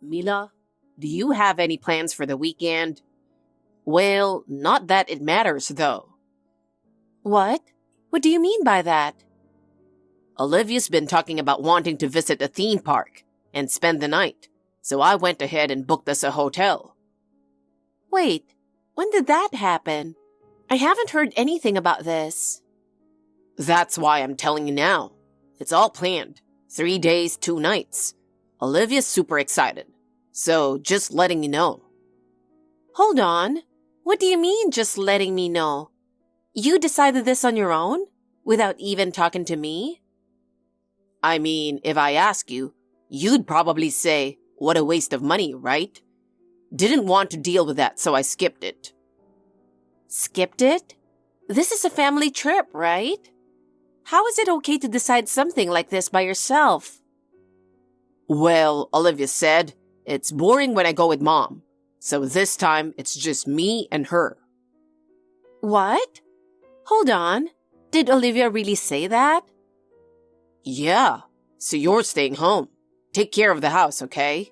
Mila, do you have any plans for the weekend? Well, not that it matters, though. What? What do you mean by that? Olivia's been talking about wanting to visit a theme park and spend the night, so I went ahead and booked us a hotel. Wait, when did that happen? I haven't heard anything about this. That's why I'm telling you now. It's all planned. 3 days, 2 nights. Olivia's super excited, so just letting you know. Hold on. What do you mean, just letting me know? You decided this on your own? Without even talking to me? I mean, if I ask you, you'd probably say, what a waste of money, right? Didn't want to deal with that, so I skipped it. Skipped it? This is a family trip, right? How is it okay to decide something like this by yourself? Well, Olivia said, it's boring when I go with Mom, so this time it's just me and her. What? Hold on. Did Olivia really say that? Yeah, so you're staying home. Take care of the house, okay?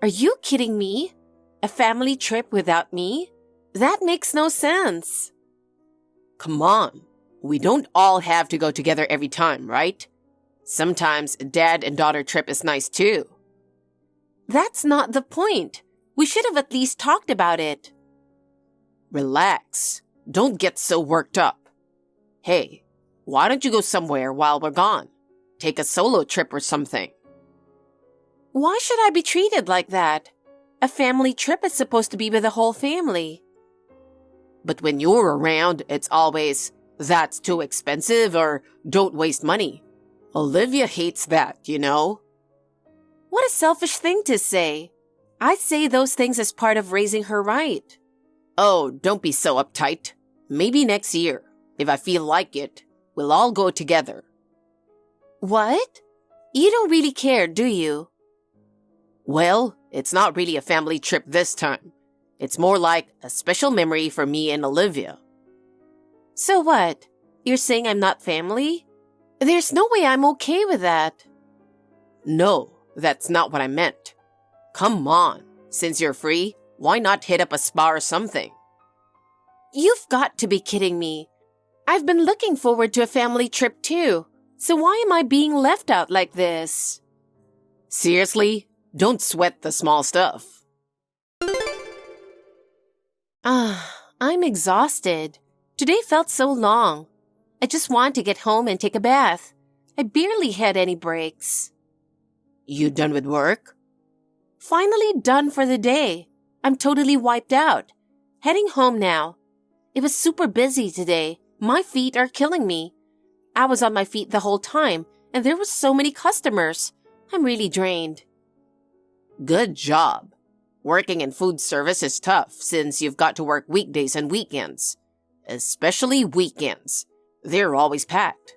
Are you kidding me? A family trip without me? That makes no sense. Come on, we don't all have to go together every time, right? Sometimes a dad and daughter trip is nice too. That's not the point. We should have at least talked about it. Relax. Don't get so worked up. Hey, why don't you go somewhere while we're gone? Take a solo trip or something. Why should I be treated like that? A family trip is supposed to be with the whole family. But when you're around, it's always, that's too expensive or don't waste money. Olivia hates that, you know? What a selfish thing to say. I say those things as part of raising her right. Oh, don't be so uptight. Maybe next year, if I feel like it, we'll all go together. What? You don't really care, do you? Well, it's not really a family trip this time. It's more like a special memory for me and Olivia. So what? You're saying I'm not family? There's no way I'm okay with that. No, that's not what I meant. Come on, since you're free, why not hit up a spa or something? You've got to be kidding me. I've been looking forward to a family trip too. So why am I being left out like this? Seriously? Don't sweat the small stuff. I'm exhausted. Today felt so long. I just want to get home and take a bath. I barely had any breaks. You done with work? Finally done for the day. I'm totally wiped out. Heading home now. It was super busy today. My feet are killing me. I was on my feet the whole time, and there were so many customers. I'm really drained. Good job. Working in food service is tough since you've got to work weekdays and weekends. Especially weekends. They're always packed.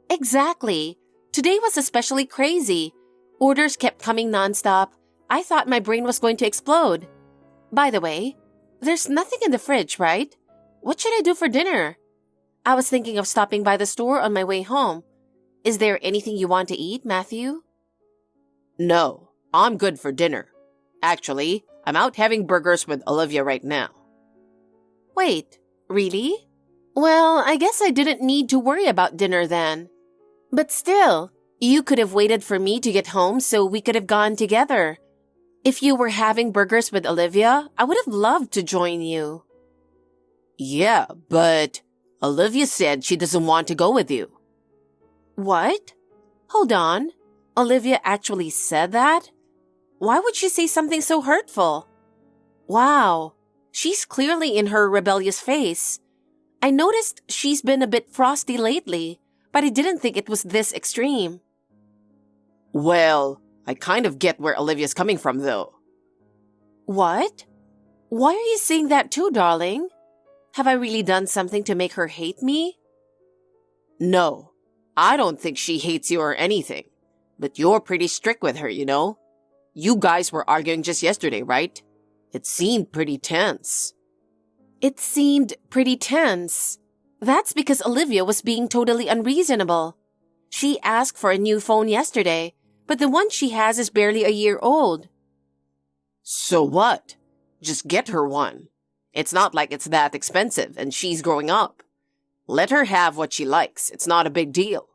Exactly. Today was especially crazy. Orders kept coming nonstop. I thought my brain was going to explode. By the way, there's nothing in the fridge, right? What should I do for dinner? I was thinking of stopping by the store on my way home. Is there anything you want to eat, Matthew? No, I'm good for dinner. Actually, I'm out having burgers with Olivia right now. Wait, really? Well, I guess I didn't need to worry about dinner then. But still, you could have waited for me to get home so we could have gone together. If you were having burgers with Olivia, I would have loved to join you. Yeah, but Olivia said she doesn't want to go with you. What? Hold on. Olivia actually said that? Why would she say something so hurtful? Wow, she's clearly in her rebellious phase. I noticed she's been a bit frosty lately, but I didn't think it was this extreme. Well, I kind of get where Olivia's coming from, though. What? Why are you saying that too, darling? Have I really done something to make her hate me? No, I don't think she hates you or anything. But you're pretty strict with her, you know? You guys were arguing just yesterday, right? It seemed pretty tense. It seemed pretty tense. That's because Olivia was being totally unreasonable. She asked for a new phone yesterday, but the one she has is barely a year old. So what? Just get her one. It's not like it's that expensive and she's growing up. Let her have what she likes. It's not a big deal.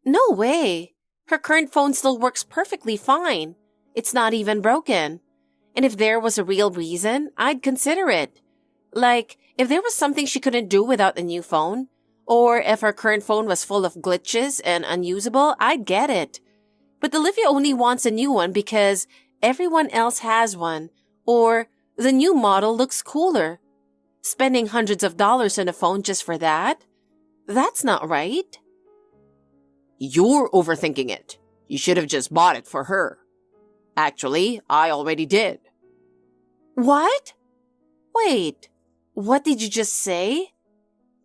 No way. Her current phone still works perfectly fine. It's not even broken. And if there was a real reason, I'd consider it. Like, if there was something she couldn't do without a new phone, or if her current phone was full of glitches and unusable, I'd get it. But Olivia only wants a new one because everyone else has one, or the new model looks cooler. Spending hundreds of dollars on a phone just for that? That's not right. You're overthinking it. You should have just bought it for her. Actually, I already did. What? Wait, what did you just say?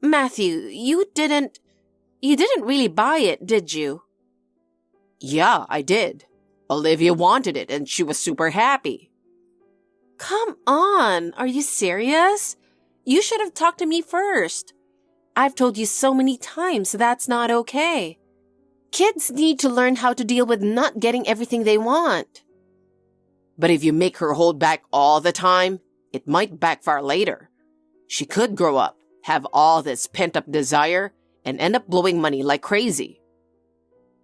Matthew, you didn't really buy it, did you? Yeah, I did. Olivia wanted it and she was super happy. Come on, are you serious? You should have talked to me first. I've told you so many times that's not okay. Kids need to learn how to deal with not getting everything they want. But if you make her hold back all the time, it might backfire later. She could grow up, have all this pent-up desire, and end up blowing money like crazy.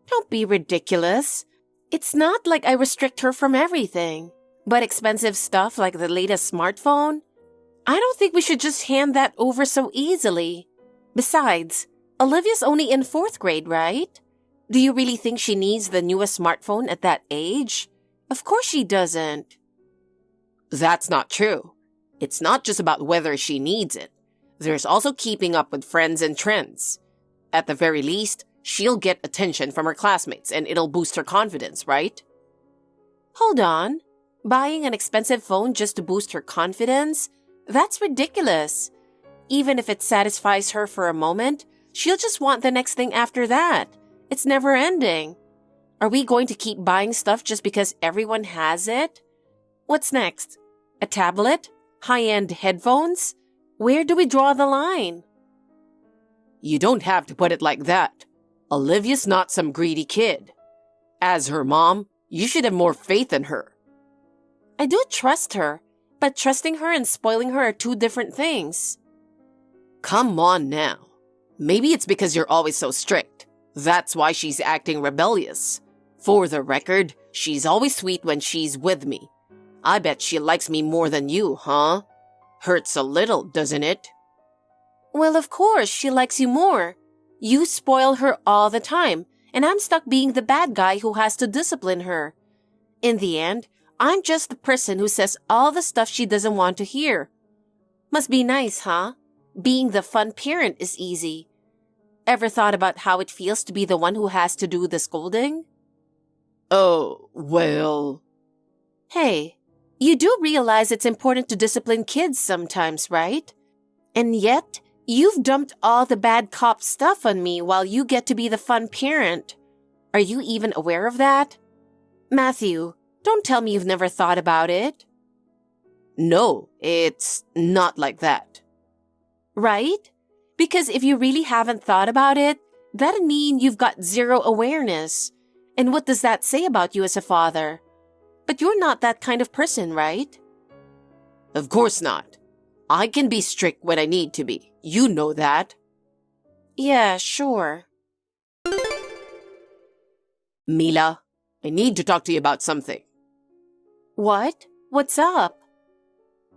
Don't be ridiculous. It's not like I restrict her from everything. But expensive stuff like the latest smartphone? I don't think we should just hand that over so easily. Besides, Olivia's only in 4th grade, right? Do you really think she needs the newest smartphone at that age? Of course she doesn't. That's not true. It's not just about whether she needs it. There's also keeping up with friends and trends. At the very least, she'll get attention from her classmates and it'll boost her confidence, right? Hold on. Buying an expensive phone just to boost her confidence? That's ridiculous. Even if it satisfies her for a moment, she'll just want the next thing after that. It's never ending. Are we going to keep buying stuff just because everyone has it? What's next? A tablet? High-end headphones? Where do we draw the line? You don't have to put it like that. Olivia's not some greedy kid. As her mom, you should have more faith in her. I do trust her, but trusting her and spoiling her are two different things. Come on now. Maybe it's because you're always so strict. That's why she's acting rebellious. For the record, she's always sweet when she's with me. I bet she likes me more than you, huh? Hurts a little, doesn't it? Well, of course, she likes you more. You spoil her all the time, and I'm stuck being the bad guy who has to discipline her. In the end, I'm just the person who says all the stuff she doesn't want to hear. Must be nice, huh? Being the fun parent is easy. Ever thought about how it feels to be the one who has to do the scolding? Oh, well... Hey, you do realize it's important to discipline kids sometimes, right? And yet, you've dumped all the bad cop stuff on me while you get to be the fun parent. Are you even aware of that? Matthew, don't tell me you've never thought about it. No, it's not like that. Right? Because if you really haven't thought about it, that'd mean you've got zero awareness. And what does that say about you as a father? But you're not that kind of person, right? Of course not. I can be strict when I need to be. You know that. Yeah, sure. Mila, I need to talk to you about something. What? What's up?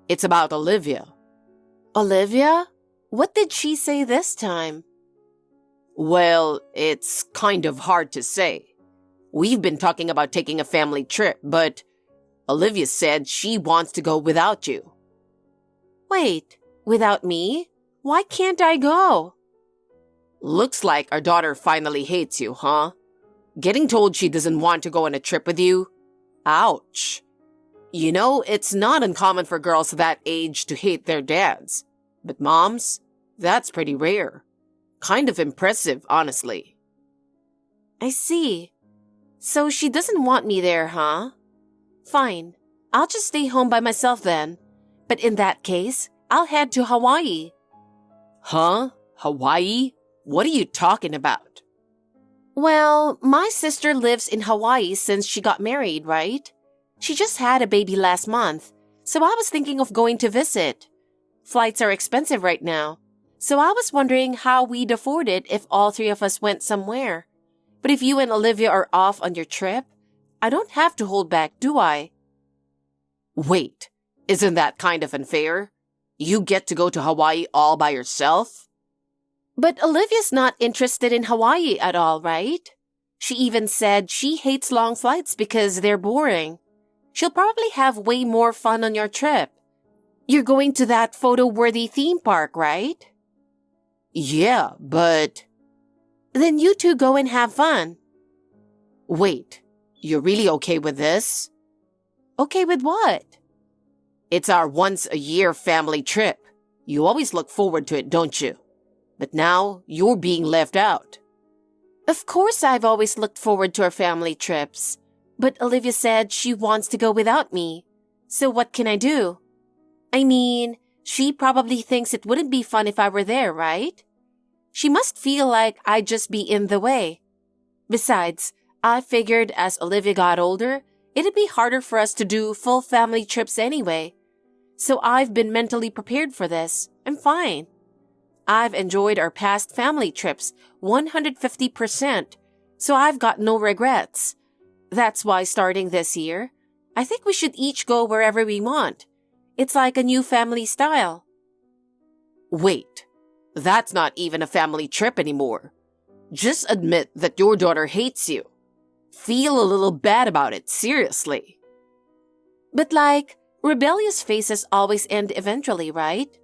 It's about Olivia. Olivia? What did she say this time? Well, it's kind of hard to say. We've been talking about taking a family trip, but Olivia said she wants to go without you. Wait, without me? Why can't I go? Looks like our daughter finally hates you, huh? Getting told she doesn't want to go on a trip with you? Ouch. You know, it's not uncommon for girls that age to hate their dads. But moms? That's pretty rare. Kind of impressive, honestly. I see. So she doesn't want me there, huh? Fine. I'll just stay home by myself then. But in that case, I'll head to Hawaii. Huh? Hawaii? What are you talking about? Well, my sister lives in Hawaii since she got married, right? She just had a baby last month, so I was thinking of going to visit. Flights are expensive right now, so I was wondering how we'd afford it if all three of us went somewhere. But if you and Olivia are off on your trip, I don't have to hold back, do I? Wait, isn't that kind of unfair? You get to go to Hawaii all by yourself? But Olivia's not interested in Hawaii at all, right? She even said she hates long flights because they're boring. She'll probably have way more fun on your trip. You're going to that photo-worthy theme park, right? Yeah, but... Then you two go and have fun. Wait, you're really okay with this? Okay with what? It's our once-a-year family trip. You always look forward to it, don't you? But now, you're being left out. Of course I've always looked forward to our family trips. But Olivia said she wants to go without me. So what can I do? I mean, she probably thinks it wouldn't be fun if I were there, right? She must feel like I'd just be in the way. Besides, I figured as Olivia got older, it'd be harder for us to do full family trips anyway. So I've been mentally prepared for this. I'm fine. I've enjoyed our past family trips 150%, so I've got no regrets. That's why starting this year, I think we should each go wherever we want. It's like a new family style. Wait, that's not even a family trip anymore. Just admit that your daughter hates you. Feel a little bad about it, seriously. But rebellious phases always end eventually, right?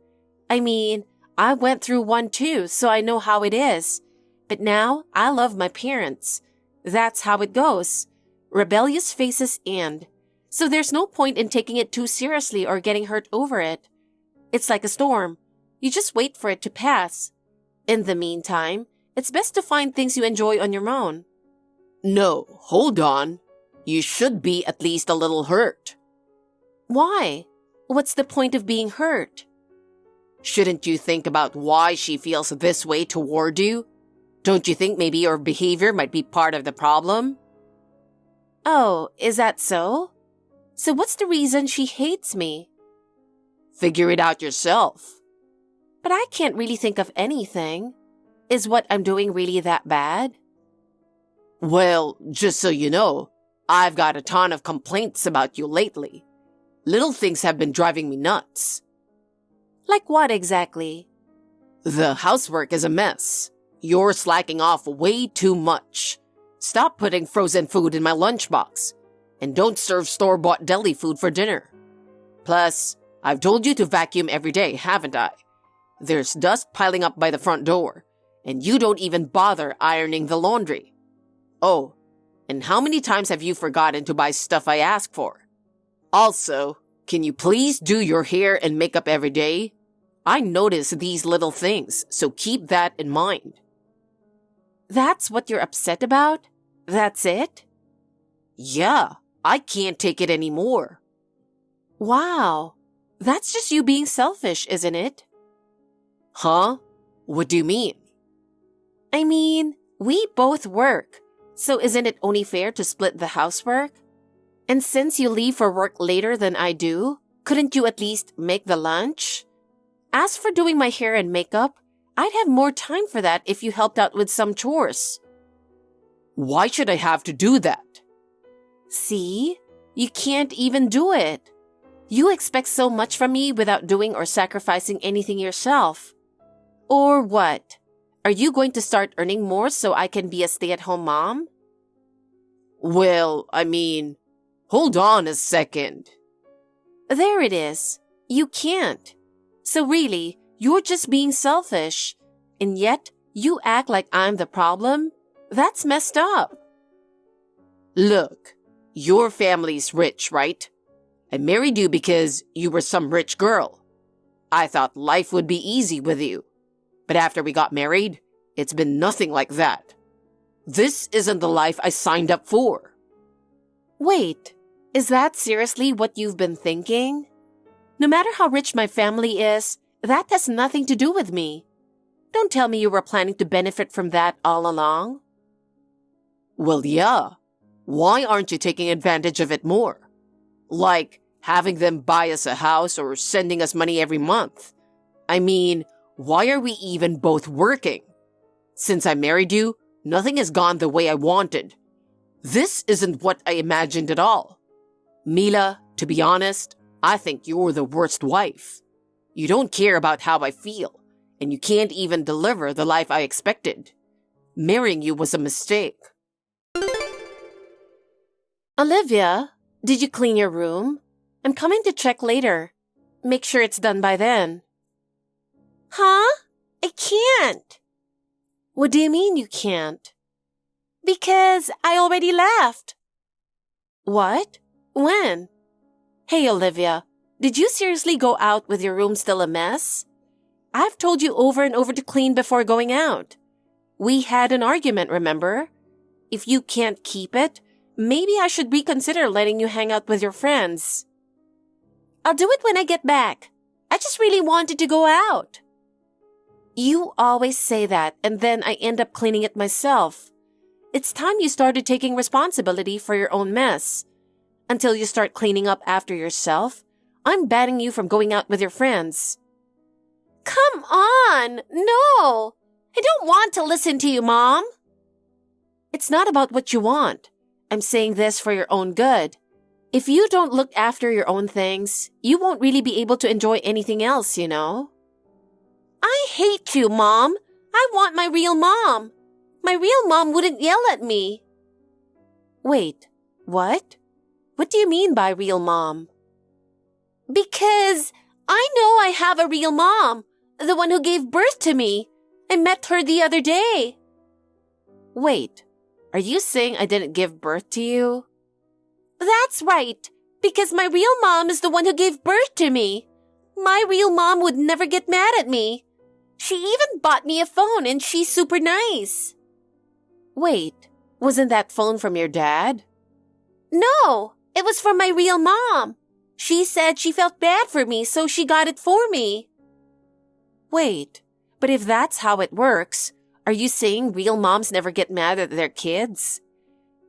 I mean, I went through one too, so I know how it is. But now, I love my parents. That's how it goes. Rebellious phases end. So there's no point in taking it too seriously or getting hurt over it. It's like a storm. You just wait for it to pass. In the meantime, it's best to find things you enjoy on your own. No, hold on. You should be at least a little hurt. Why? What's the point of being hurt? Shouldn't you think about why she feels this way toward you? Don't you think maybe your behavior might be part of the problem? Oh, is that so? So what's the reason she hates me? Figure it out yourself. But I can't really think of anything. Is what I'm doing really that bad? Well, just so you know, I've got a ton of complaints about you lately. Little things have been driving me nuts. Like what exactly? The housework is a mess. You're slacking off way too much. Stop putting frozen food in my lunchbox. And don't serve store-bought deli food for dinner. Plus, I've told you to vacuum every day, haven't I? There's dust piling up by the front door, and you don't even bother ironing the laundry. Oh, and how many times have you forgotten to buy stuff I ask for? Also, can you please do your hair and makeup every day? I notice these little things, so keep that in mind. That's what you're upset about? That's it? Yeah, I can't take it anymore. Wow, that's just you being selfish, isn't it? Huh? What do you mean? I mean, we both work, so isn't it only fair to split the housework? And since you leave for work later than I do, couldn't you at least make the lunch? As for doing my hair and makeup, I'd have more time for that if you helped out with some chores. Why should I have to do that? See? You can't even do it. You expect so much from me without doing or sacrificing anything yourself. Or what? Are you going to start earning more so I can be a stay-at-home mom? Well, I mean, hold on a second. There it is. You can't. So really, you're just being selfish. And yet, you act like I'm the problem? That's messed up. Look, your family's rich, right? I married you because you were some rich girl. I thought life would be easy with you. But after we got married, it's been nothing like that. This isn't the life I signed up for. Wait, is that seriously what you've been thinking? No matter how rich my family is, that has nothing to do with me. Don't tell me you were planning to benefit from that all along. Well, yeah. Why aren't you taking advantage of it more? Like having them buy us a house or sending us money every month. I mean, why are we even both working? Since I married you, nothing has gone the way I wanted. This isn't what I imagined at all. Mila, to be honest, I think you're the worst wife. You don't care about how I feel, and you can't even deliver the life I expected. Marrying you was a mistake. Olivia, did you clean your room? I'm coming to check later. Make sure it's done by then. Huh? I can't. What do you mean you can't? Because I already left. What? When? Hey, Olivia, did you seriously go out with your room still a mess? I've told you over and over to clean before going out. We had an argument, remember? If you can't keep it, maybe I should reconsider letting you hang out with your friends. I'll do it when I get back. I just really wanted to go out. You always say that, and then I end up cleaning it myself. It's time you started taking responsibility for your own mess. Until you start cleaning up after yourself, I'm banning you from going out with your friends. Come on! No! I don't want to listen to you, Mom. It's not about what you want. I'm saying this for your own good. If you don't look after your own things, you won't really be able to enjoy anything else, you know? I hate you, Mom. I want my real mom. My real mom wouldn't yell at me. Wait, what? What do you mean by real mom? Because I know I have a real mom, the one who gave birth to me. I met her the other day. Wait, are you saying I didn't give birth to you? That's right, because my real mom is the one who gave birth to me. My real mom would never get mad at me. She even bought me a phone and she's super nice. Wait, wasn't that phone from your dad? No, it was from my real mom. She said she felt bad for me, so she got it for me. Wait, but if that's how it works, are you saying real moms never get mad at their kids?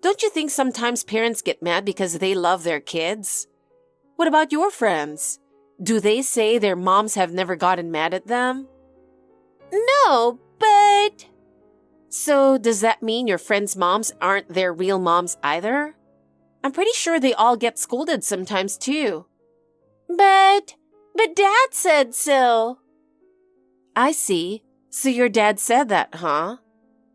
Don't you think sometimes parents get mad because they love their kids? What about your friends? Do they say their moms have never gotten mad at them? No, but... So does that mean your friends' moms aren't their real moms either? I'm pretty sure they all get scolded sometimes too. But Dad said so. I see. So your dad said that, huh?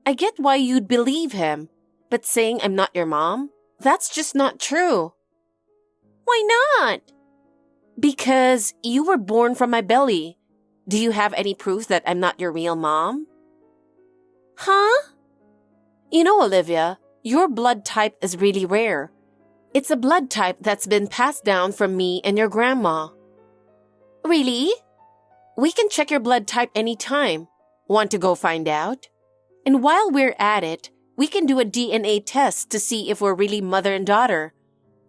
I get why you'd believe him. But saying I'm not your mom? That's just not true. Why not? Because you were born from my belly. Do you have any proof that I'm not your real mom? Huh? You know, Olivia, your blood type is really rare. It's a blood type that's been passed down from me and your grandma. Really? We can check your blood type anytime. Want to go find out? And while we're at it, we can do a DNA test to see if we're really mother and daughter.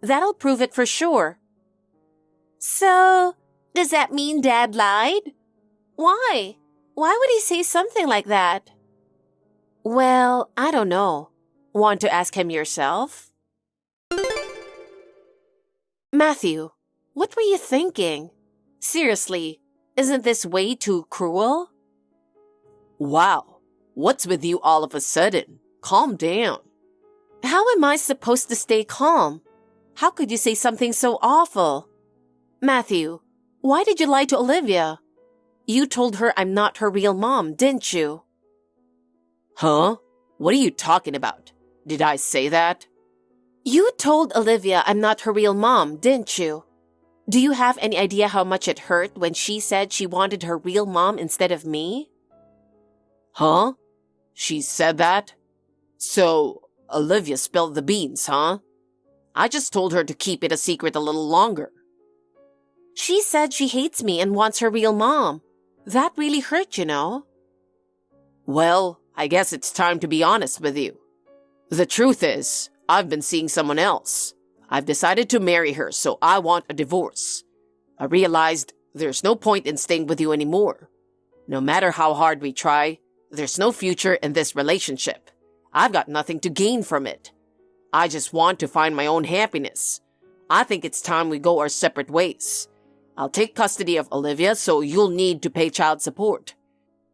That'll prove it for sure. So, does that mean Dad lied? Why? Why would he say something like that? Well, I don't know. Want to ask him yourself? Matthew, what were you thinking? Seriously, isn't this way too cruel? Wow, what's with you all of a sudden? Calm down. How am I supposed to stay calm? How could you say something so awful? Matthew, why did you lie to Olivia? You told her I'm not her real mom, didn't you? Huh? What are you talking about? Did I say that? You told Olivia I'm not her real mom, didn't you? Do you have any idea how much it hurt when she said she wanted her real mom instead of me? Huh? She said that? So, Olivia spilled the beans, huh? I just told her to keep it a secret a little longer. She said she hates me and wants her real mom. That really hurt, you know. Well, I guess it's time to be honest with you. The truth is, I've been seeing someone else. I've decided to marry her, so I want a divorce. I realized there's no point in staying with you anymore. No matter how hard we try, there's no future in this relationship. I've got nothing to gain from it. I just want to find my own happiness. I think it's time we go our separate ways. I'll take custody of Olivia, so you'll need to pay child support.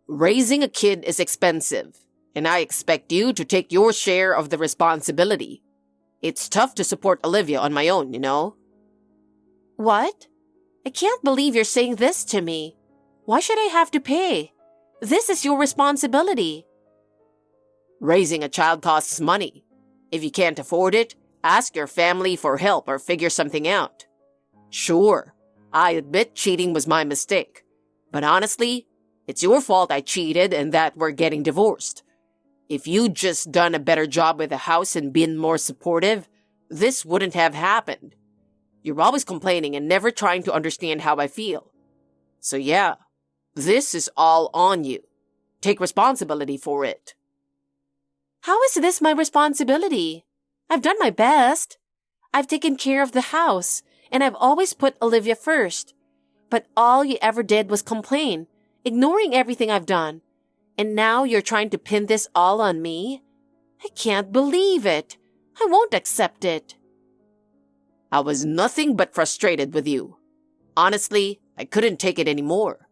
Raising a kid is expensive, and I expect you to take your share of the responsibility. It's tough to support Olivia on my own, you know? What? I can't believe you're saying this to me. Why should I have to pay? This is your responsibility. Raising a child costs money. If you can't afford it, ask your family for help or figure something out. Sure, I admit cheating was my mistake. But honestly, it's your fault I cheated and that we're getting divorced. If you'd just done a better job with the house and been more supportive, this wouldn't have happened. You're always complaining and never trying to understand how I feel. So yeah, this is all on you. Take responsibility for it. How is this my responsibility? I've done my best. I've taken care of the house, and I've always put Olivia first. But all you ever did was complain, ignoring everything I've done. And now you're trying to pin this all on me? I can't believe it. I won't accept it. I was nothing but frustrated with you. Honestly, I couldn't take it anymore.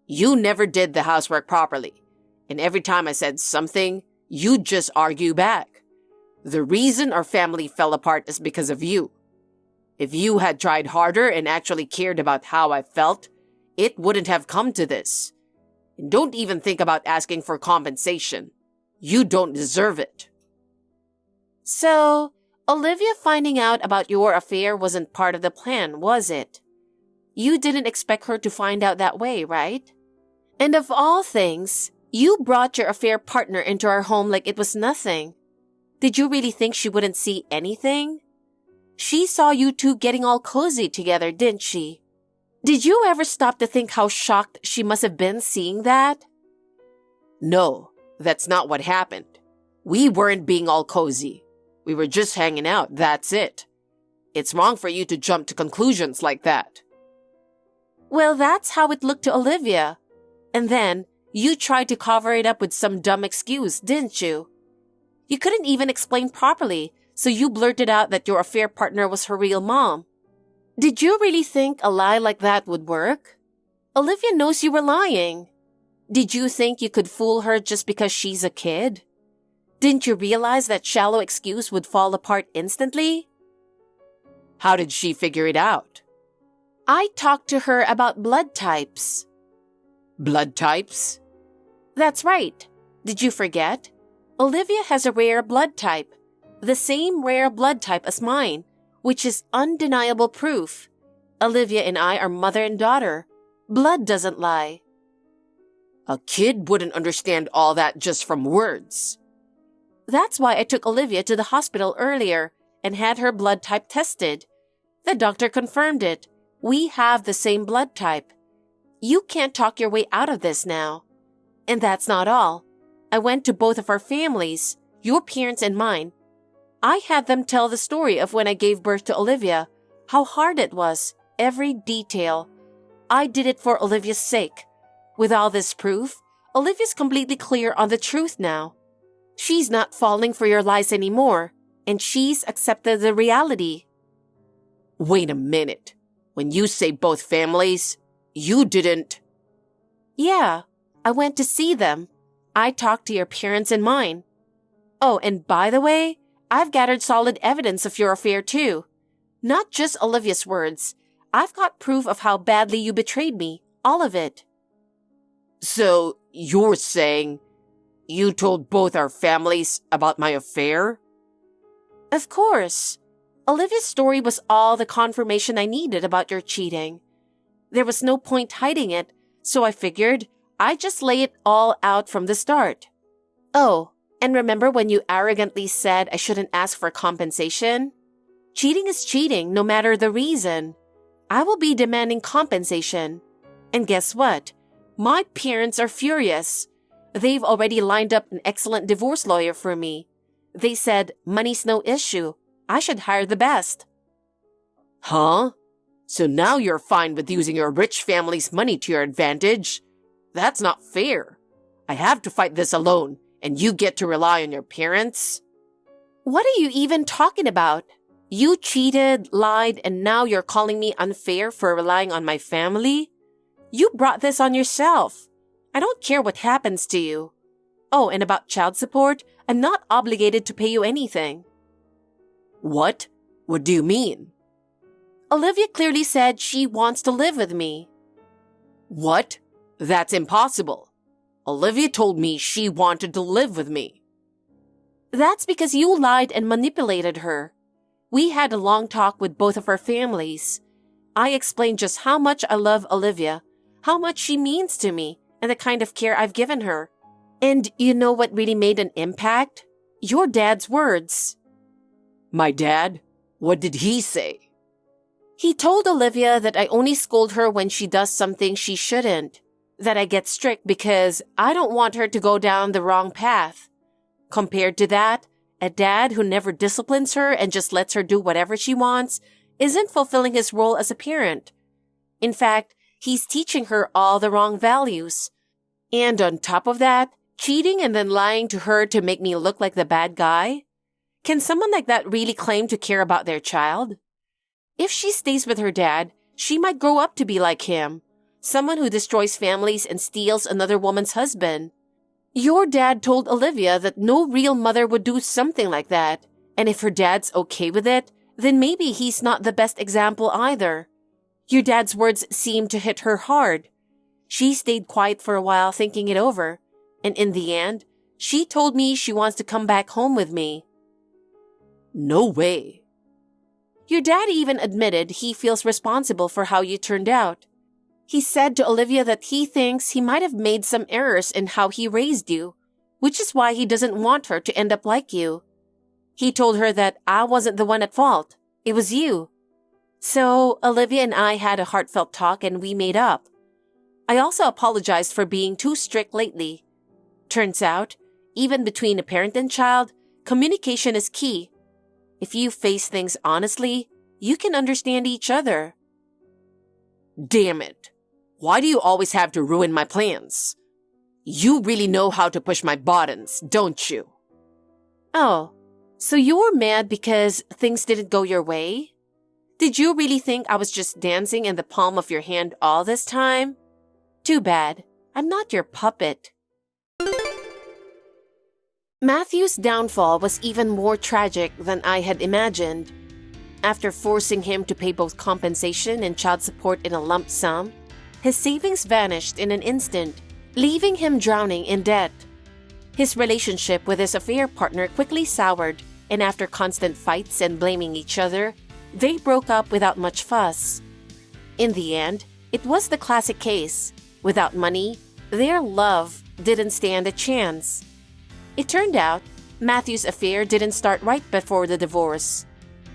You never did the housework properly, and every time I said something, you'd just argue back. The reason our family fell apart is because of you. If you had tried harder and actually cared about how I felt, it wouldn't have come to this. And don't even think about asking for compensation. You don't deserve it. So, Olivia finding out about your affair wasn't part of the plan, was it? You didn't expect her to find out that way, right? And of all things, you brought your affair partner into our home like it was nothing. Did you really think she wouldn't see anything? She saw you two getting all cozy together, didn't she? Did you ever stop to think how shocked she must have been seeing that? No, that's not what happened. We weren't being all cozy. We were just hanging out, that's it. It's wrong for you to jump to conclusions like that. Well, that's how it looked to Olivia. And then, you tried to cover it up with some dumb excuse, didn't you? You couldn't even explain properly, so you blurted out that your affair partner was her real mom. Did you really think a lie like that would work? Olivia knows you were lying. Did you think you could fool her just because she's a kid? Didn't you realize that shallow excuse would fall apart instantly? How did she figure it out? I talked to her about blood types. Blood types? That's right. Did you forget? Olivia has a rare blood type. The same rare blood type as mine, which is undeniable proof. Olivia and I are mother and daughter. Blood doesn't lie. A kid wouldn't understand all that just from words. That's why I took Olivia to the hospital earlier and had her blood type tested. The doctor confirmed it. We have the same blood type. You can't talk your way out of this now. And that's not all. I went to both of our families, your parents and mine. I had them tell the story of when I gave birth to Olivia, how hard it was, every detail. I did it for Olivia's sake. With all this proof, Olivia's completely clear on the truth now. She's not falling for your lies anymore, and she's accepted the reality. Wait a minute. When you say both families, you didn't... Yeah, I went to see them. I talked to your parents and mine. Oh, and by the way, I've gathered solid evidence of your affair too. Not just Olivia's words. I've got proof of how badly you betrayed me. All of it. So, you're saying you told both our families about my affair? Of course. Olivia's story was all the confirmation I needed about your cheating. There was no point hiding it, so I figured I'd just lay it all out from the start. Oh, and remember when you arrogantly said I shouldn't ask for compensation? Cheating is cheating, no matter the reason. I will be demanding compensation. And guess what? My parents are furious. They've already lined up an excellent divorce lawyer for me. They said money's no issue. I should hire the best. Huh? So now you're fine with using your rich family's money to your advantage? That's not fair. I have to fight this alone, and you get to rely on your parents? What are you even talking about? You cheated, lied, and now you're calling me unfair for relying on my family? You brought this on yourself. I don't care what happens to you. Oh, and about child support, I'm not obligated to pay you anything. What? What do you mean? Olivia clearly said she wants to live with me. What? That's impossible. Olivia told me she wanted to live with me. That's because you lied and manipulated her. We had a long talk with both of our families. I explained just how much I love Olivia, how much she means to me, and the kind of care I've given her. And you know what really made an impact? Your dad's words. My dad? What did he say? He told Olivia that I only scold her when she does something she shouldn't, that I get strict because I don't want her to go down the wrong path. Compared to that, a dad who never disciplines her and just lets her do whatever she wants isn't fulfilling his role as a parent. In fact, he's teaching her all the wrong values. And on top of that, cheating and then lying to her to make me look like the bad guy? Can someone like that really claim to care about their child? If she stays with her dad, she might grow up to be like him, someone who destroys families and steals another woman's husband. Your dad told Olivia that no real mother would do something like that, and if her dad's okay with it, then maybe he's not the best example either. Your dad's words seemed to hit her hard. She stayed quiet for a while thinking it over, and in the end, she told me she wants to come back home with me. No way. Your dad even admitted he feels responsible for how you turned out. He said to Olivia that he thinks he might have made some errors in how he raised you, which is why he doesn't want her to end up like you. He told her that I wasn't the one at fault. It was you. So Olivia and I had a heartfelt talk and we made up. I also apologized for being too strict lately. Turns out, even between a parent and child, communication is key. If you face things honestly, you can understand each other. Damn it. Why do you always have to ruin my plans? You really know how to push my buttons, don't you? Oh, so you were mad because things didn't go your way? Did you really think I was just dancing in the palm of your hand all this time? Too bad. I'm not your puppet. Matthew's downfall was even more tragic than I had imagined. After forcing him to pay both compensation and child support in a lump sum, his savings vanished in an instant, leaving him drowning in debt. His relationship with his affair partner quickly soured, and after constant fights and blaming each other, they broke up without much fuss. In the end, it was the classic case. Without money, their love didn't stand a chance. It turned out, Matthew's affair didn't start right before the divorce.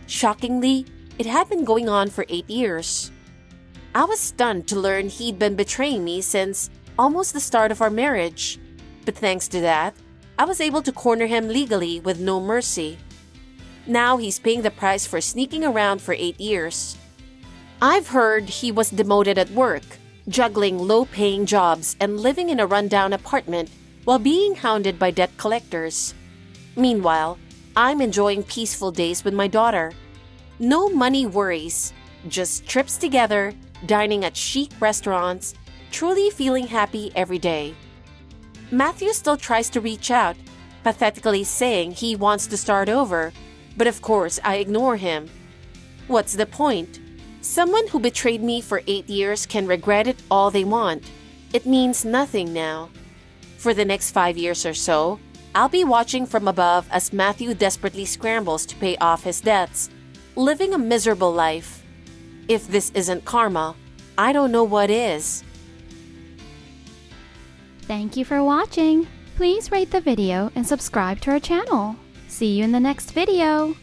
Shockingly, it had been going on for 8 years. I was stunned to learn he'd been betraying me since almost the start of our marriage. But thanks to that, I was able to corner him legally with no mercy. Now he's paying the price for sneaking around for 8 years. I've heard he was demoted at work, juggling low-paying jobs and living in a rundown apartment while being hounded by debt collectors. Meanwhile, I'm enjoying peaceful days with my daughter. No money worries, just trips together, dining at chic restaurants, truly feeling happy every day. Matthew still tries to reach out, pathetically saying he wants to start over, but of course I ignore him. What's the point? Someone who betrayed me for 8 years can regret it all they want. It means nothing now. For the next 5 years or so, I'll be watching from above as Matthew desperately scrambles to pay off his debts, living a miserable life. If this isn't karma, I don't know what is. Thank you for watching. Please rate the video and subscribe to our channel. See you in the next video.